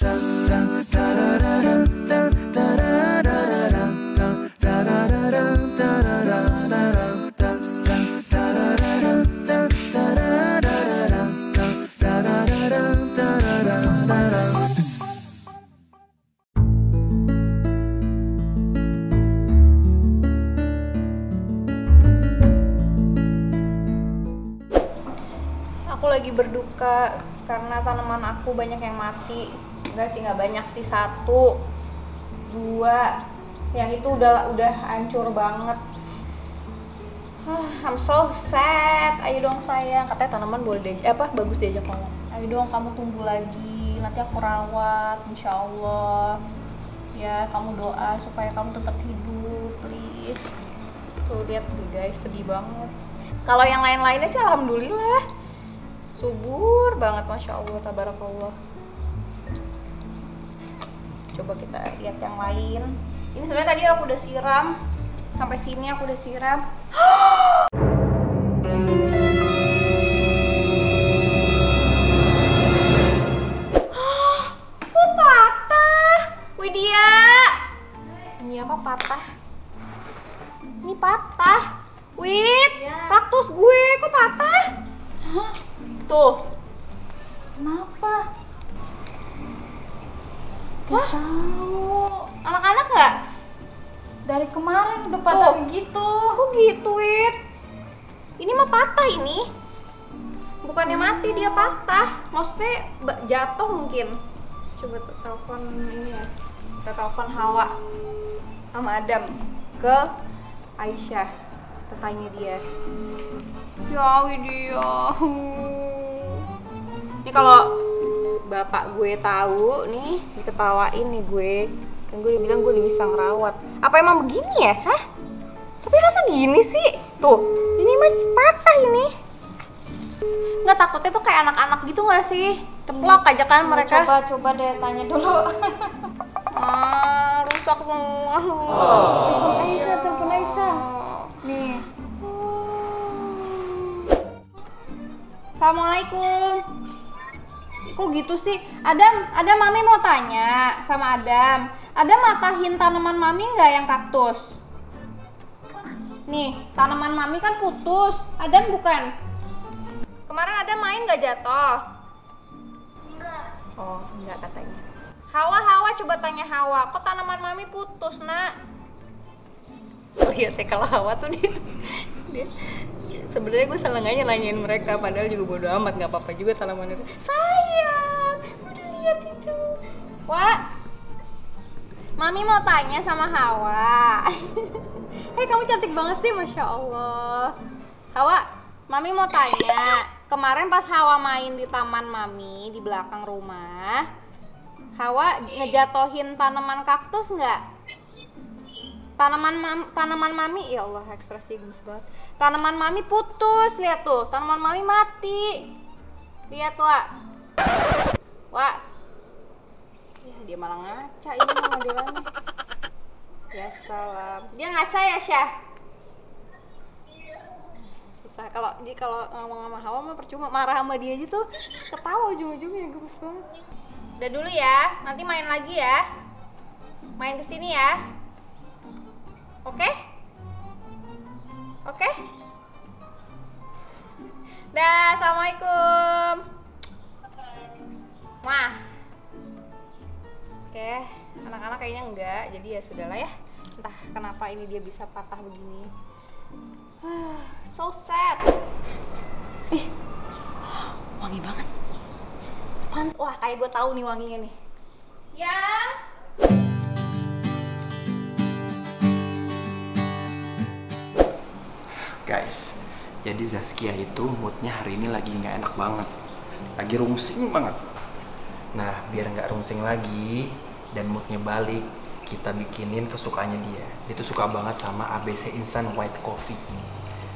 Aku lagi berduka karena tanaman aku banyak yang mati. Enggak sih, nggak banyak sih, 1, 2. Yang itu udah hancur banget. I'm so sad. Ayo dong sayang, katanya tanaman boleh bagus diajak ngomong. Ayo dong kamu tumbuh lagi, nanti aku rawat, insya Allah. Ya kamu doa supaya kamu tetap hidup, please. Tuh lihat nih guys, sedih banget. Kalau yang lain-lainnya sih alhamdulillah subur banget, masya Allah, tabarakallah. Coba kita lihat yang lain. Ini sebenarnya tadi aku udah siram, sampai sini aku udah siram. Kok patah? Widya, ini apa patah? Ini patah. Wid, kaktus gue kok patah? Hah? Tuh. Kenapa? Wah, tahu. Anak-anak nggak? Dari kemarin udah patah gitu. Kok gitu, Wid? Ini mah patah ini. Bukannya mati, dia patah. Maksudnya jatuh mungkin. Coba telepon ini ya. Kita telepon Hawa sama Adam ke Aisyah. Kita tanya dia. Ya Widya. Ini kalau bapak gue tahu nih, diketawain nih gue. Kan gue udah bilang gue udah bisa ngerawat. Apa emang begini ya? Hah? Tapi rasa gini sih? Tuh, ini mah patah ini. Nggak, takutnya tuh kayak anak-anak gitu nggak sih? Ceplok aja kan mereka. Coba deh tanya dulu. Rusak semua. Telepon Aisyah. Nih. Assalamualaikum. Kok gitu sih? Adam, Mami mau tanya sama Adam. Adam matahin tanaman Mami nggak yang kaktus? Nih, tanaman Mami kan putus. Adam bukan? Kemarin Adam main nggak jatuh? Enggak. Oh, enggak katanya. Hawa, coba tanya Hawa. Kok tanaman Mami putus, nak? Oh iya, kalau Hawa tuh dia sebenarnya gue salah nanyain mereka, padahal juga bodo amat, nggak apa-apa juga tanaman itu. Sayang, udah lihat itu. Wah, Mami mau tanya sama Hawa. Hei, kamu cantik banget sih, masya Allah. Hawa, Mami mau tanya. Kemarin pas Hawa main di taman Mami di belakang rumah, Hawa ngejatohin tanaman kaktus nggak? Tanaman Mami, ya Allah, ekspresi gemes banget. Tanaman Mami putus, lihat tuh, tanaman Mami mati. Lihat, Wak. Wak. Ya, dia malah ngaca ini modelannya. Ya salam. Dia ngaca ya, Syah? Susah kalau ngomong sama Hawa mah percuma, marah sama dia aja tuh ketawa ujung-ujungnya, gemes banget. Udah dulu ya, nanti main lagi ya. Main kesini ya. Oke? Oke? Dah, assalamualaikum. Wah. Oke, anak-anak kayaknya enggak, jadi ya sudahlah ya. Entah kenapa ini dia bisa patah begini. So sad. Wangi banget. Wah, kayak gue tahu nih wanginya nih. Yang Guys, jadi Zaskia itu moodnya hari ini lagi nggak enak banget, lagi rungsing banget. Nah, biar nggak rungsing lagi dan moodnya balik, kita bikinin kesukaannya dia. Dia tuh suka banget sama ABC Instant White Coffee.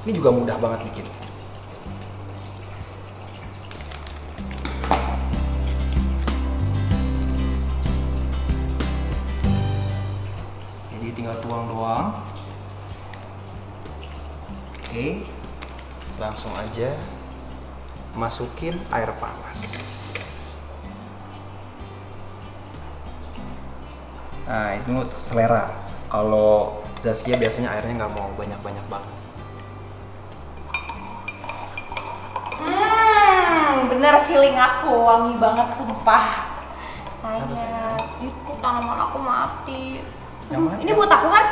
Ini juga mudah banget bikin. Jadi tinggal tuang doang. Oke, langsung aja masukin air panas. Nah itu selera. Kalau Zaskia biasanya airnya nggak mau banyak-banyak banget. Bener feeling aku wangi banget sumpah. Apa, Sayang, sayang? itu tanaman aku mati. Yang mana? Ini buat aku kan?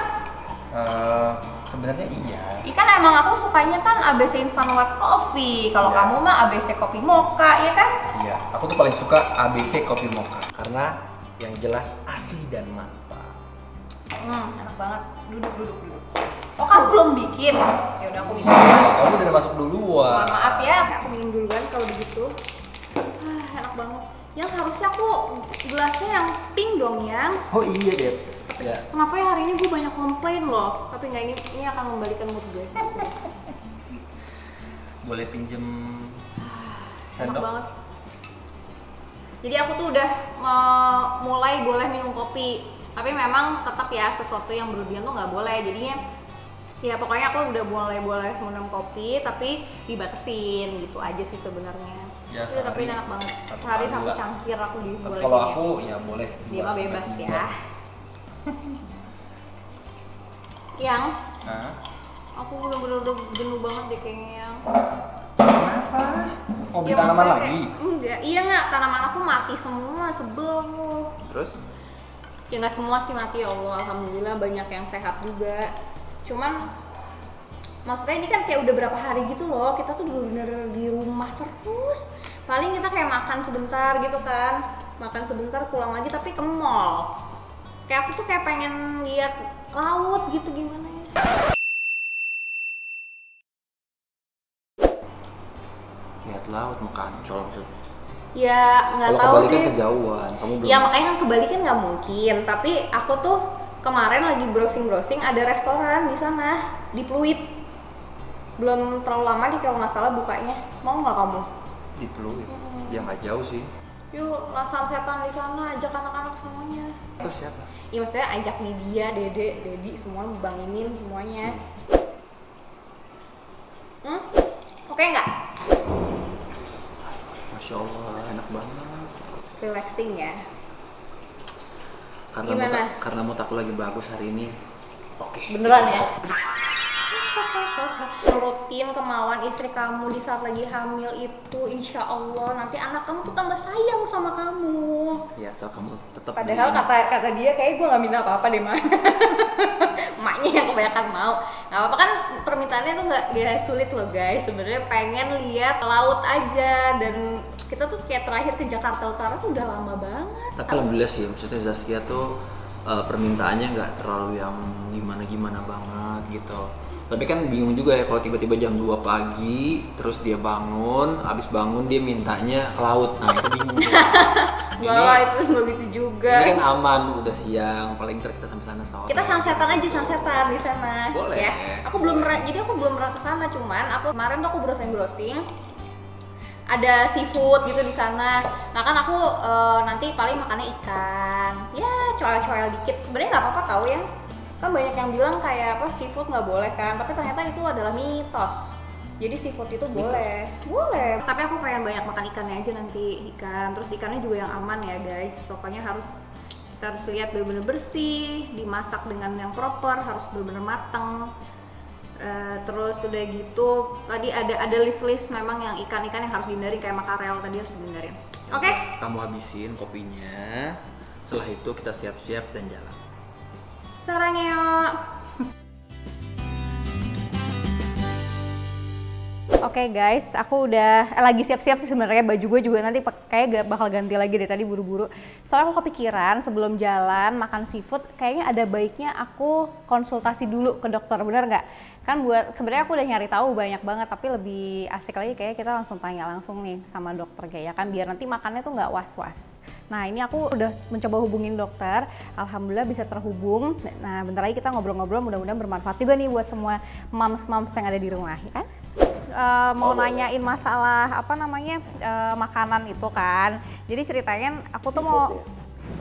Sebenarnya iya. Ikan emang aku sukanya kan ABC instant white coffee. Kalau Iya. kamu mah ABC kopi mocha, ya kan? Iya, aku tuh paling suka ABC kopi mocha karena yang jelas asli dan mantap. Enak banget. Duduk. Oh, kamu belum bikin? Ya udah aku minum. Kamu udah masuk duluan. Mohon maaf ya, aku minum duluan kalau begitu. Enak banget. Yang harusnya aku gelasnya yang pink dong ya. Oh iya deh. Ya. Kenapa ya hari ini gue banyak komplain loh? Tapi nggak, ini akan membalikan mood gue. Boleh pinjem Enak sendok? banget. Jadi aku tuh udah mulai boleh minum kopi. Tapi memang tetap ya sesuatu yang berlebihan tuh nggak boleh. Jadinya ya pokoknya aku udah boleh minum kopi tapi dibatasin gitu aja sih sebenarnya. Ya, Udah, tapi sehari enak banget. satu Sehari kali satu lah. cangkir aku Tapi dibolehin. kalau ya. aku ya boleh. Dia mah 2 sampai bebas 3. ya. Yang Hah? aku bener-bener udah jenuh banget deh kayaknya yang. Kenapa? Mau beli tanaman maksudnya lagi? kayak, enggak, iya nggak, tanaman aku mati semua, sebel aku. Terus? Ya nggak semua sih mati, ya Allah, alhamdulillah banyak yang sehat juga. Cuman maksudnya ini kan kayak udah berapa hari gitu loh, kita tuh bener-bener di rumah terus. Paling kita kayak makan sebentar gitu kan, makan sebentar pulang lagi tapi ke mall. Kayak aku tuh kayak pengen lihat laut gitu, gimana ya. Lihat laut mau kancol maksudnya. Ya nggak Kalau tahu kebalikan deh. kejauhan, kamu belum. Ya makanya kan kebalikan nggak mungkin. Tapi aku tuh kemarin lagi browsing ada restoran di sana di Pluit. Belum terlalu lama nih kalau nggak salah bukanya. Mau nggak kamu? Di Pluit. Ya nggak jauh sih. Yuk, lasan setan di sana, ajak anak-anak semuanya. Terus siapa? Iya maksudnya ajak Lydia, Dede, Dedi, semua, Bang Imin semuanya. Oke nggak? Masya Allah, enak banget. Relaxing ya. Karena Gimana? karena mood aku lagi bagus hari ini. Oke. Beneran ya? Nurutin kemauan istri kamu di saat lagi hamil itu, insya Allah nanti anak kamu tuh tambah sayang sama kamu. Ya asal kamu tetap. Padahal kata dia kayak gue nggak minta apa-apa deh mah. Emaknya yang kebanyakan mau. Nggak apa-apa kan, permintaannya tuh nggak sulit loh guys. Sebenarnya pengen lihat laut aja, dan kita tuh kayak terakhir ke Jakarta Utara tuh udah lama banget. Tapi alhamdulillah sih, maksudnya Zaskia tuh permintaannya nggak terlalu yang gimana-gimana banget gitu. Tapi kan bingung juga ya kalau tiba-tiba jam 2 pagi terus dia bangun, abis bangun dia mintanya ke laut. Nah itu bingung. Wah itu nggak gitu juga. Ini kan aman, udah siang, paling ntar kita sampai sana sore. Kita sunsetan aja, sunsetan di sana. Boleh. Ya. Aku belum jadi aku belum pernah ke sana, cuman aku kemarin tuh aku browsing. Ada seafood gitu di sana. Nah kan aku nanti paling makannya ikan. Ya, coel-coel dikit. Sebenarnya nggak apa-apa tahu ya. Kan banyak yang bilang kayak apa seafood nggak boleh kan, tapi ternyata itu adalah mitos. Jadi seafood itu boleh. Boleh. Tapi aku pengen banyak makan ikannya aja nanti, ikan. Terus ikannya juga yang aman ya guys. Pokoknya kita harus lihat benar-benar bersih, dimasak dengan yang proper, harus benar-benar mateng. Terus udah gitu tadi ada list memang yang ikan-ikan yang harus dihindarin, kayak makarel tadi harus dihindarin. Oke? Kamu habisin kopinya. Setelah itu kita siap-siap dan jalan. Sarangnya. Oke guys, aku udah lagi siap-siap sih sebenarnya. Baju gue juga nanti kayak bakal ganti lagi deh, tadi buru-buru. Soalnya aku kepikiran sebelum jalan makan seafood, kayaknya ada baiknya aku konsultasi dulu ke dokter, bener nggak? Kan buat sebenarnya aku udah nyari tahu banyak banget, tapi lebih asik lagi kayak kita langsung tanya langsung nih sama dokter kayak kan, biar nanti makannya tuh nggak was-was. Nah ini aku udah mencoba hubungin dokter, alhamdulillah bisa terhubung. Nah bentar lagi kita ngobrol-ngobrol, mudah-mudahan bermanfaat juga nih buat semua moms-moms yang ada di rumah, ya kan? Mau nanyain masalah apa namanya makanan itu kan. Jadi ceritanya aku tuh mau,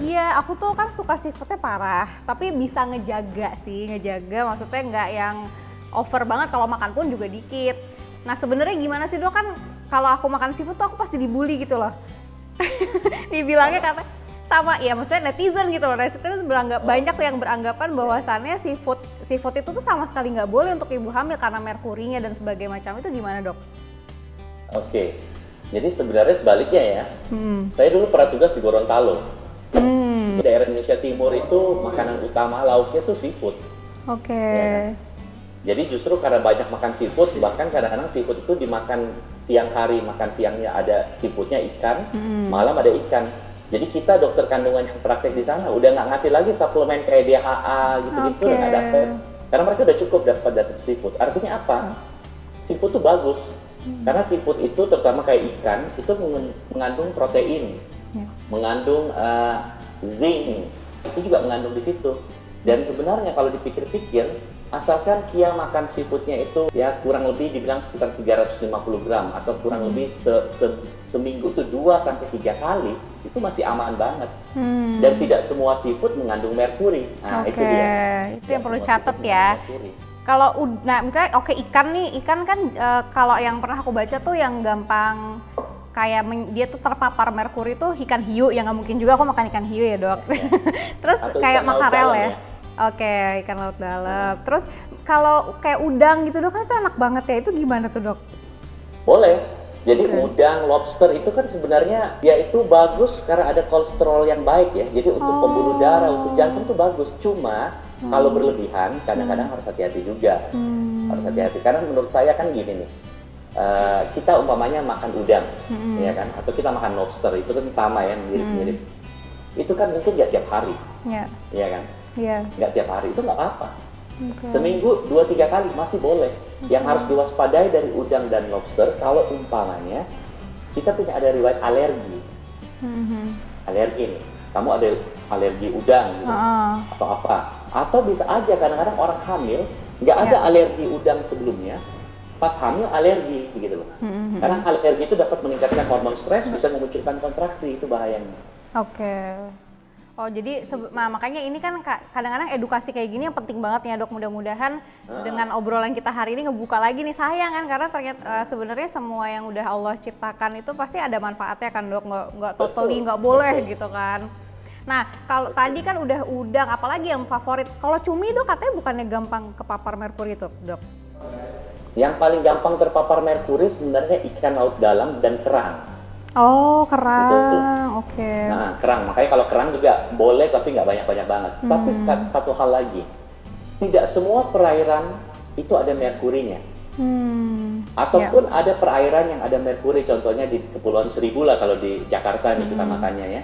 iya aku tuh kan suka seafoodnya parah, tapi bisa ngejaga maksudnya nggak yang over banget, kalau makan pun juga dikit. Nah sebenarnya gimana sih dok, kan kalau aku makan seafood tuh aku pasti dibully gitu loh. Dibilangnya kata sama ya maksudnya netizen gitu loh. Netizen banyak tuh yang beranggapan bahwasannya seafood itu tuh sama sekali nggak boleh untuk ibu hamil karena merkurinya dan sebagainya macam. Itu gimana, Dok? Oke. Jadi sebenarnya sebaliknya ya. Saya dulu pernah tugas di Gorontalo. Di daerah Indonesia Timur itu makanan utama lauknya tuh seafood. Oke. Ya kan? Jadi justru karena banyak makan seafood, bahkan kadang-kadang seafood itu dimakan siang hari, makan siangnya ada seafoodnya ikan, malam ada ikan. Jadi kita dokter kandungan yang praktek di sana udah nggak ngasih lagi suplemen kayak DHA gitu-gitu, udah nggak dapet. Karena mereka udah cukup dapat dari seafood. Artinya apa? Seafood tuh bagus. Karena seafood itu terutama kayak ikan itu mengandung protein, mengandung zinc, itu juga mengandung di situ. Dan sebenarnya kalau dipikir-pikir, asalkan Kia makan seafoodnya itu ya kurang lebih dibilang sekitar 350 gram atau kurang lebih seminggu tuh 2 sampai 3 kali, itu masih aman banget. Dan tidak semua seafood mengandung merkuri. Nah, itu dia. Itu yang perlu catat ya. Kalau nah misalnya ikan kan kalau yang pernah aku baca tuh yang gampang kayak dia tuh terpapar merkuri tuh ikan hiu, yang nggak mungkin juga aku makan ikan hiu ya, Dok. Terus atau kayak makarel ya. ya. Oke, ikan laut dalam. Terus kalau kayak udang gitu, Dok, kan itu enak banget ya. Itu gimana tuh, Dok? Boleh. Jadi udang, lobster itu kan sebenarnya ya itu bagus karena ada kolesterol yang baik ya. Jadi untuk pembuluh darah, untuk jantung itu bagus. Cuma kalau berlebihan kadang-kadang harus hati-hati juga. Harus hati-hati karena menurut saya kan gini nih. Kita umpamanya makan udang, ya kan? Atau kita makan lobster, itu kan sama ya, mirip-mirip. Itu kan mungkin nggak tiap hari, ya kan? Nggak tiap hari, itu nggak apa-apa. Seminggu 2-3 kali masih boleh. Yang harus diwaspadai dari udang dan lobster, kalau umpamanya kita punya ada riwayat alergi. Alergi nih, kamu ada alergi udang gitu, atau apa. Atau bisa aja kadang-kadang orang hamil, nggak ada alergi udang sebelumnya, pas hamil alergi begitu loh. Karena alergi itu dapat meningkatkan hormon stres, bisa memunculkan kontraksi, itu bahayanya. Oh jadi makanya ini kan kadang-kadang edukasi kayak gini yang penting banget ya, Dok. Mudah-mudahan dengan obrolan kita hari ini ngebuka lagi nih, sayang kan karena ternyata sebenarnya semua yang udah Allah ciptakan itu pasti ada manfaatnya kan, Dok. Nggak totally nggak boleh gitu kan. Nah kalau tadi kan udah udang, apalagi yang favorit? Kalau cumi, Dok, katanya bukannya gampang kepapar merkuri tuh, Dok? Yang paling gampang terpapar merkuri sebenarnya ikan laut dalam dan kerang. Oh, kerang, oke. Nah, kerang, makanya kalau kerang juga boleh tapi nggak banyak-banyak banget. Tapi satu hal lagi, tidak semua perairan itu ada merkurinya. Ataupun ada perairan yang ada merkuri, contohnya di Kepulauan Seribu lah kalau di Jakarta nih kita makannya ya.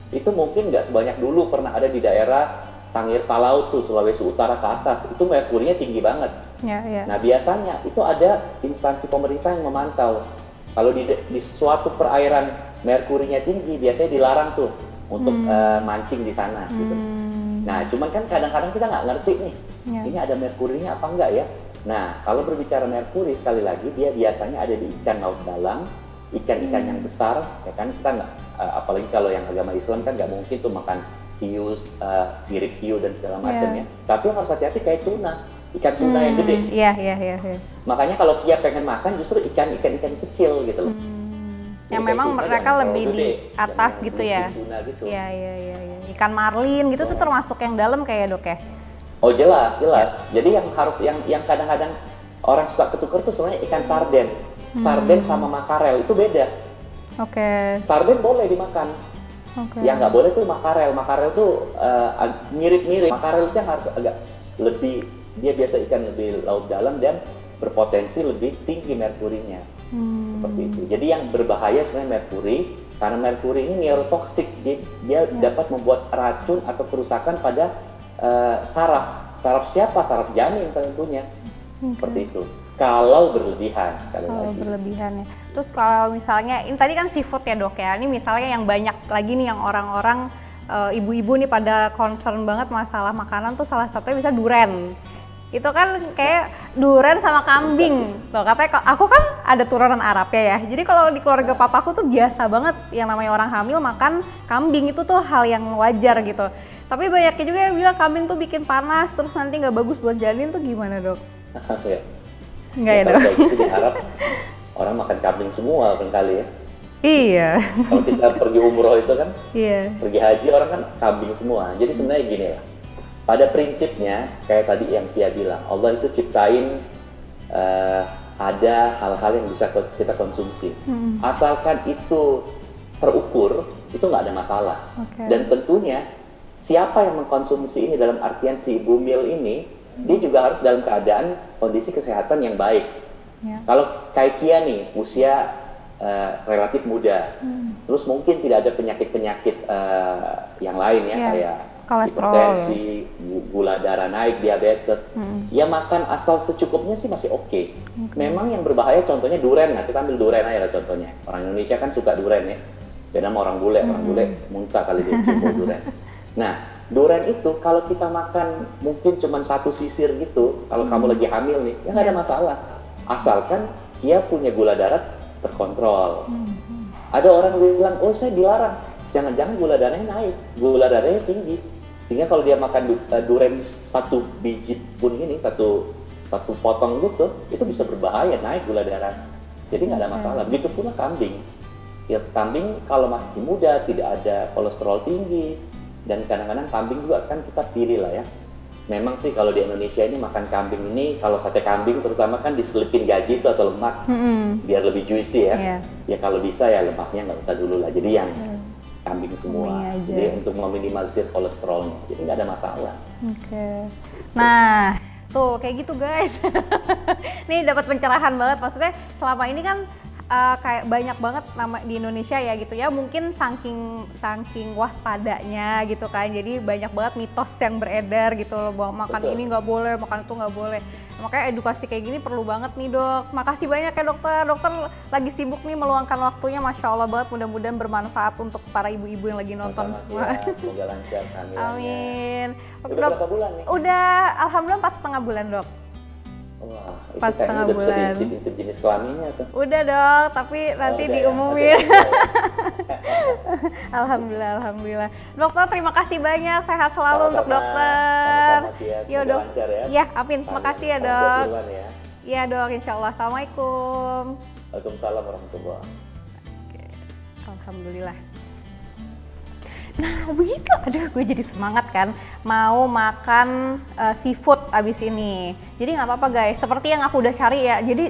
Itu mungkin nggak sebanyak dulu, pernah ada di daerah Sangir Talaut tuh, Sulawesi Utara ke atas, itu merkurinya tinggi banget. Nah biasanya itu ada instansi pemerintah yang memantau. Kalau di suatu perairan merkurinya tinggi, biasanya dilarang tuh untuk mancing di sana gitu. Nah, cuman kan kadang-kadang kita nggak ngerti nih, ini ada merkurinya apa enggak ya. Nah, kalau berbicara merkuri, sekali lagi dia biasanya ada di ikan laut dalam, ikan-ikan yang besar, ya kan. Kita nggak, apalagi kalau yang agama Islam kan nggak mungkin tuh makan hiu, sirip hiu dan segala macam ya. Tapi harus hati-hati kayak tuna. Ikan tuna yang gede. Iya. Makanya kalau Kia pengen makan justru ikan kecil gitu loh. Yang memang mereka lebih di atas gitu ya. Gitu. Iya. Ikan marlin gitu tuh termasuk yang dalam kayak, Dok ya. Oh jelas. Jadi yang harus yang kadang-kadang orang suka ketukar tuh sebenarnya ikan sarden. Sarden sama makarel itu beda. Sarden boleh dimakan. Yang nggak boleh tuh makarel. Makarel tuh mirip-mirip. Makarel itu yang harus agak lebih, dia biasa ikan lebih laut dalam dan berpotensi lebih tinggi merkurinya. Seperti itu. Jadi yang berbahaya sebenarnya merkuri, karena merkuri ini neurotoksik, dia dapat membuat racun atau kerusakan pada saraf. Saraf siapa? Saraf janin tentunya. Seperti itu. Kalau berlebihan, berlebihan ya. Terus kalau misalnya ini tadi kan seafood ya, Dok ya. Ini misalnya yang banyak lagi nih yang orang-orang ibu-ibu nih pada concern banget masalah makanan tuh, salah satunya bisa duren. Itu kan kayak duren sama kambing. Loh, katanya aku kan ada turunan Arab ya. Jadi kalau di keluarga papaku tuh biasa banget yang namanya orang hamil makan kambing, itu tuh hal yang wajar gitu. Tapi banyaknya juga yang bilang kambing tuh bikin panas, terus nanti nggak bagus buat janin, tuh gimana, Dok? Ya. Nggak ya, Dok? Kayak gitu di Arab orang makan kambing semua kan kali ya. Iya. Kalau kita pergi umroh itu kan, Iya. pergi haji orang kan kambing semua. Jadi sebenarnya gini lah. Pada prinsipnya kayak tadi yang Tia bilang, Allah itu ciptain ada hal-hal yang bisa kita konsumsi. Asalkan itu terukur, itu nggak ada masalah. Oke. Dan tentunya siapa yang mengkonsumsi ini dalam artian si ibu mil ini, dia juga harus dalam keadaan kondisi kesehatan yang baik. Ya. Kalau kayak Kia nih, usia relatif muda, terus mungkin tidak ada penyakit-penyakit yang lain ya, Iya. kayak Kolesterol. hipertensi, gula darah naik, diabetes. Ya makan asal secukupnya sih masih oke. Memang yang berbahaya contohnya duren. Nah, kita ambil duren aja lah contohnya. Orang Indonesia kan suka duren ya. Beda sama orang bule muntah kali dia cium duren. Nah, duren itu kalau kita makan mungkin cuma 1 sisir gitu, kalau kamu lagi hamil nih, ya nggak ada masalah. Asalkan dia punya gula darah terkontrol. Ada orang bilang, oh saya dilarang. Jangan-jangan gula darahnya naik, gula darahnya tinggi. Sehingga kalau dia makan duren 1 biji pun ini, satu potong gitu, itu bisa berbahaya, naik gula darah. Jadi nggak ada masalah. Begitu pula kambing. Ya, kambing kalau masih muda, tidak ada kolesterol tinggi, dan kadang-kadang kambing juga kan kita pilih lah ya. Memang sih kalau di Indonesia ini makan kambing ini, kalau sate kambing terutama kan diselipin gaji itu atau lemak, biar lebih juicy ya. Iya. Ya kalau bisa ya lemaknya nggak usah dulu lah. Jadi yang kambing semua. Kambing aja. Jadi untuk meminimalisir kolesterolnya. Jadi nggak ada masalah. Oke. Nah, tuh kayak gitu guys. Nih dapat pencerahan banget. Maksudnya selama ini kan kayak banyak banget nama di Indonesia ya gitu ya, mungkin saking waspadanya gitu kan, jadi banyak banget mitos yang beredar gitu loh, bahwa makan ini nggak boleh, makan itu nggak boleh. Makanya edukasi kayak gini perlu banget nih dok. Makasih banyak ya dokter lagi sibuk nih meluangkan waktunya, Masya Allah banget, mudah-mudahan bermanfaat untuk para ibu-ibu yang lagi nonton semua. Ya, semoga lancar kehamilannya. Amin. Udah Dok, berapa bulan nih? udah alhamdulillah 4,5 bulan dok. Wah, itu 4,5 kayaknya udah bisa bulan. diintip jenis kelaminnya tuh. Udah dok, tapi nanti udah ya, diumumin. masih ada. Alhamdulillah. Dokter terima kasih banyak, sehat selalu untuk Sama-sama. dokter. Sama-sama, Tia. Yo Semoga dok. lancar ya. Ya, amin. Makasih ya Salam buat dok. duluan ya. Iya dok, insya Allah. Assalamualaikum. Waalaikumsalam warahmatullahi. Alhamdulillah. Nah begitu, aduh gue jadi semangat kan mau makan seafood abis ini. Jadi nggak apa-apa guys, seperti yang aku udah cari ya. Jadi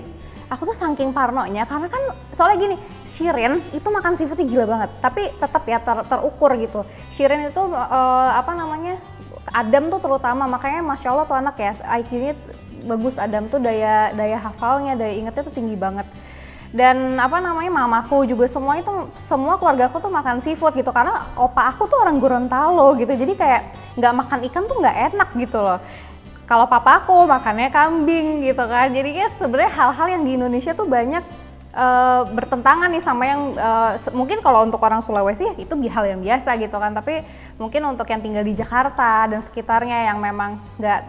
aku tuh saking parnonya karena kan soalnya gini, Shirin itu makan seafoodnya gila banget, tapi tetap ya terukur gitu. Shirin itu Adam tuh terutama, makanya Masya Allah tuh anak ya, IQ-nya bagus. Adam tuh daya hafalnya, daya ingetnya tuh tinggi banget. Dan mamaku juga semua keluarga aku tuh makan seafood gitu, karena opa aku tuh orang Gorontalo gitu, jadi kayak nggak makan ikan tuh nggak enak gitu loh. Kalau papa aku makannya kambing gitu kan, jadi ya sebenarnya hal-hal yang di Indonesia tuh banyak bertentangan nih sama yang mungkin kalau untuk orang Sulawesi ya itu hal yang biasa gitu kan, tapi mungkin untuk yang tinggal di Jakarta dan sekitarnya yang memang nggak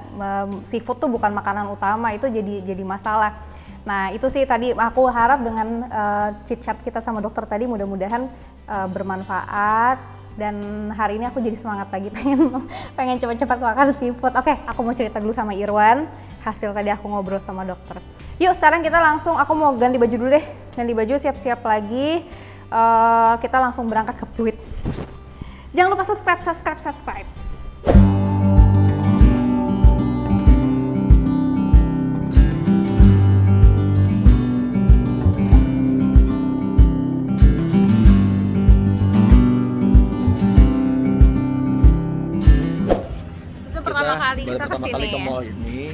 seafood tuh bukan makanan utama, itu jadi masalah. Nah itu sih tadi aku harap dengan chit chat kita sama dokter tadi mudah-mudahan bermanfaat, dan hari ini aku jadi semangat lagi pengen cepat-cepat makan seafood. Oke, aku mau cerita dulu sama Irwan hasil tadi aku ngobrol sama dokter. Yuk sekarang kita langsung, aku mau ganti baju dulu deh, ganti baju siap-siap lagi, kita langsung berangkat ke Pluit. Jangan lupa subscribe. Pertama kali ke mall ini,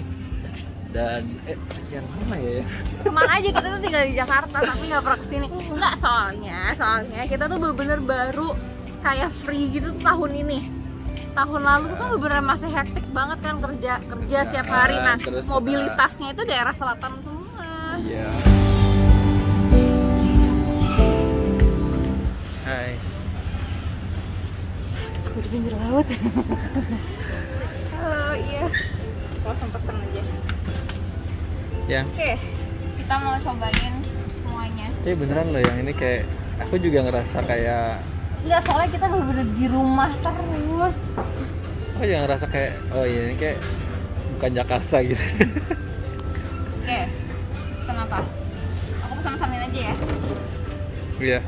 dan yang mana ya? Kemana aja, kita tuh tinggal di Jakarta tapi nggak pernah kesini. Nggak, soalnya kita tuh bener-bener baru kayak free gitu tuh tahun ini. Tahun lalu tuh kan bener masih hektik banget kan, kerja setiap hari. Nah terus, mobilitasnya itu daerah selatan semua. Iya. Hai. Aku di pinggir laut. Halo, iya. Langsung pesen aja. Ya. Oke, kita mau cobain semuanya. Tapi beneran loh yang ini kayak aku juga ngerasa kayak. Enggak, soalnya kita bener-bener di rumah terus. Aku juga ngerasa kayak, oh iya ini kayak bukan Jakarta gitu. Oke, pesan apa? Aku pesan-pesanin aja ya. Iya.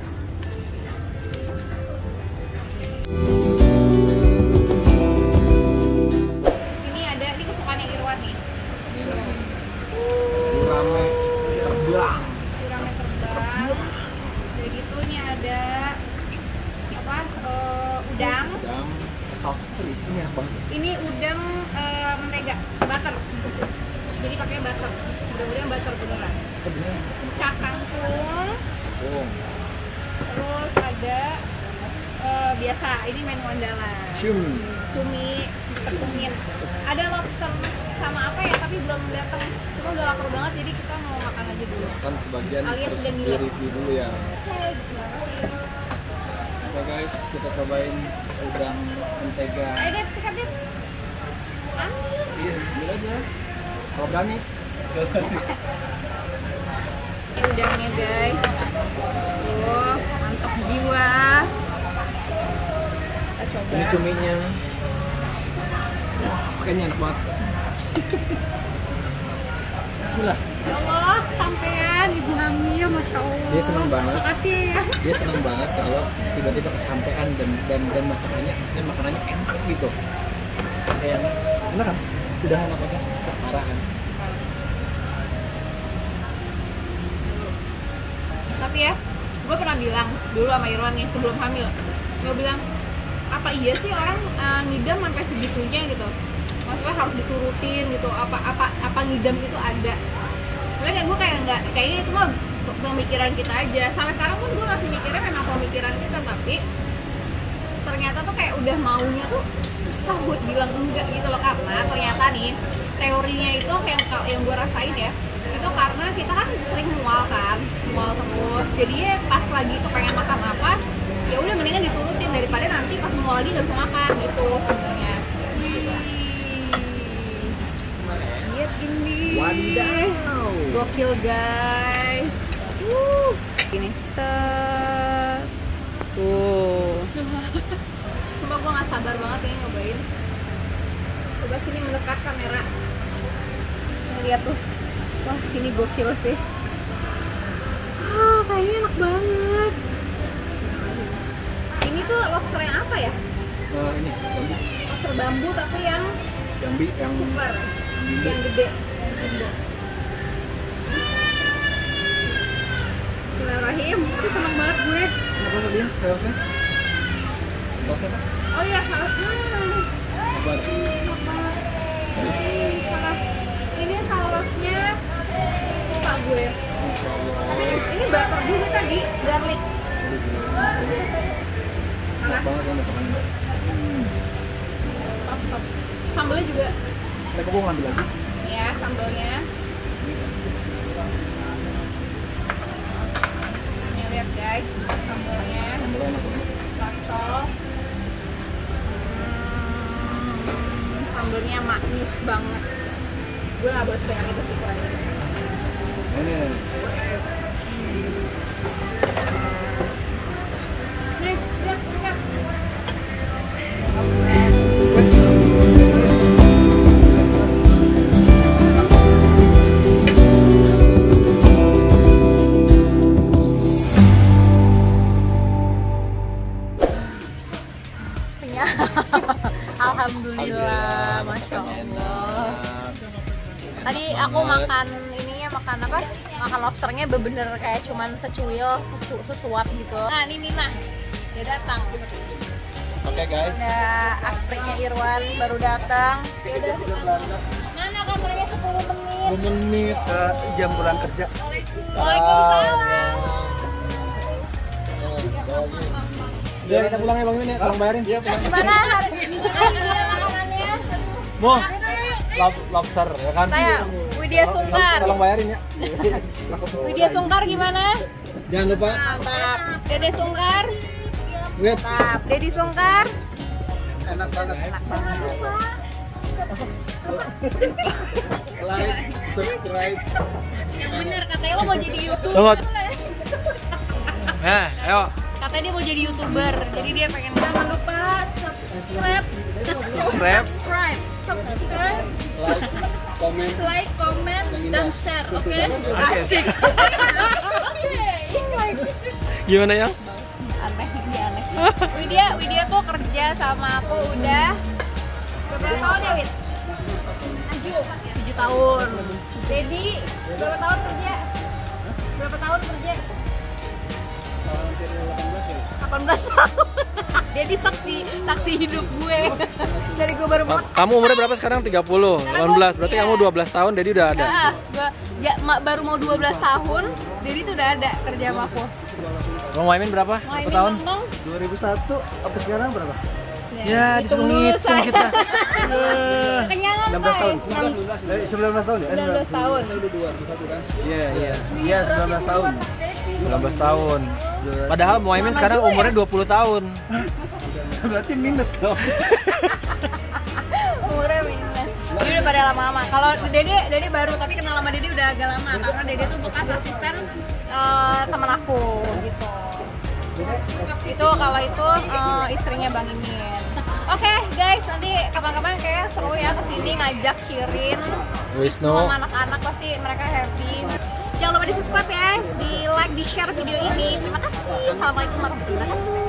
Ini ada, ini kesukaannya Irwan nih. Gurame terbang. Gurame terbang. Udah gitu ini ada apa? Udang. Udang saus teri ini enak banget. Ini udang mentega, butter. Jadi pakai butter. Mudah-mudahan butter beneran. Beneran. Cak kangkung. Terus ada biasa, ini menu andalan. Cumi ditepungin. Ada lobster sama apa ya, tapi belum datang. Cuma udah lapar banget, jadi kita mau makan aja dulu. Kan sebagian Alias terus udah di ngiler. review dulu ya. Oke, bismillahirrahmanirrahim. Oke guys, kita cobain udang mentega. Ayo Dad, sikat Dad. Ambil. Iya, ambil aja. Kalau berani. Ini udangnya guys. Mantap jiwa. Kita coba. Ini cuminya. Wah, kayaknya enak banget. Bismillah. Ya Allah, sampean ibu hamil, masya Allah. Dia seneng banget. Makasih ya. Dia senang banget kalau tiba-tiba kesampean dan masakannya, maksudnya makanannya enak gitu. Kayak enak kan? Udahan apa kan? Parah kan? Tapi ya, gue pernah bilang dulu sama Irwan nih sebelum hamil, gue bilang apa iya sih orang ngidam sampai segitunya gitu, maksudnya harus diturutin gitu, apa ngidam itu ada. Tapi kayak gue kayak kayaknya itu mah pemikiran kita aja. Sampai sekarang pun gue masih mikirnya memang pemikiran kita, tapi ternyata tuh kayak udah maunya tuh susah buat bilang enggak gitu loh, karena ternyata nih teorinya itu kayak yang gue rasain ya, itu karena kita kan sering mual terus, jadi ya pas lagi kepengen makan apa ya udah mendingan diturutin daripada nanti pas mual lagi nggak bisa makan gitu sebenarnya. Lihat ini, Wadidaw. gokil guys. Gini set tuh. Sumpah gue nggak sabar banget ini nyobain. Coba sini mendekat kamera, ngeliat tuh. Wah, ini gokil sih. Kayaknya enak banget. Ini tuh lobster yang apa ya? Ini jambi. Lobster bambu tapi yang Jambi yang super, Bimbo. yang gede. Bimbo. Bismillahirrahmanirrahim. Seneng banget gue. Apa tadi? Sausnya? Sausnya apa? Oh iya, sausnya. Apa? Ini sausnya lupa gue. Masya Allah. Tapi ini butter juga tadi, garlic. Enak banget ya masakannya. Top. Sambalnya juga. Mereka mau ngambil lagi. Ya, sambalnya. Ini lihat guys, sambalnya. Sambalnya enak banget. Kacau. Sambalnya maknyus banget. Gue gak boleh sebanyak itu sih kurang. Ini. Nih, lihat. Alhamdulillah, masya Allah. Tadi aku makan apa? Makan lobsternya bener kayak cuman secuil, sesuap gitu. Nah, ini Nina, dia datang. Oke guys. Ada asprinya Irwan baru datang. Ya udah kita mana katanya 10 menit. 10 menit ke jam pulang kerja. Waalaikumsalam. Ya kita pulang ya Bang Min ya, tolong bayarin. Iya, pulang. Gimana hari ini makanannya? Mo, lobster ya kan? Saya Widya Sungkar. Tolong bayarin ya. Widya Sungkar gimana? Jangan lupa Mantap. Dede Sungkar. lihat. Mantap. Dedi Sungkar. Enak banget. Jangan lupa. Like, subscribe. Yang bener katanya lo mau jadi YouTuber. Tunggu. Ayo. Katanya dia mau jadi YouTuber. Jadi dia pengen jangan lupa subscribe. Subscribe. Like, comment, dan share. Oke? Asik. Oke. Gimana ya? Aneh, dia aneh. Widya tuh kerja sama aku udah berapa tahun ya, Wid? 7 tahun. Dedi berapa tahun kerja? 18 tahun. Dedi saksi hidup gue. Dari gue baru Kamu umurnya berapa sekarang? 30, 18. Berarti kamu 12 tahun, jadi udah ada. Baru mau 12 tahun, Dedi tuh udah ada kerja sama aku. Kamu Muhaimin berapa? Muhaimin tahun? 2001 apa sekarang berapa? Ya, disuruh ngitung kita. Kenyangan 16 tahun. 19 tahun ya? 19 tahun. Iya, 19 tahun. 19 tahun. Padahal Muhaimin sekarang umurnya 20 tahun. Berarti minus dong. Umurnya minus. Jadi udah pada lama-lama. Kalau Dede baru, tapi kenal sama Dede udah agak lama karena Dede tuh bekas asisten teman aku gitu. Itu kalau itu istrinya Bang Imin. Oke guys, nanti kapan-kapan kayak seru ya kesini ngajak Shirin. Wisnu. Semua anak-anak pasti mereka happy. Jangan lupa di subscribe ya, di like, di share video ini. Terima kasih. Assalamualaikum warahmatullahi wabarakatuh.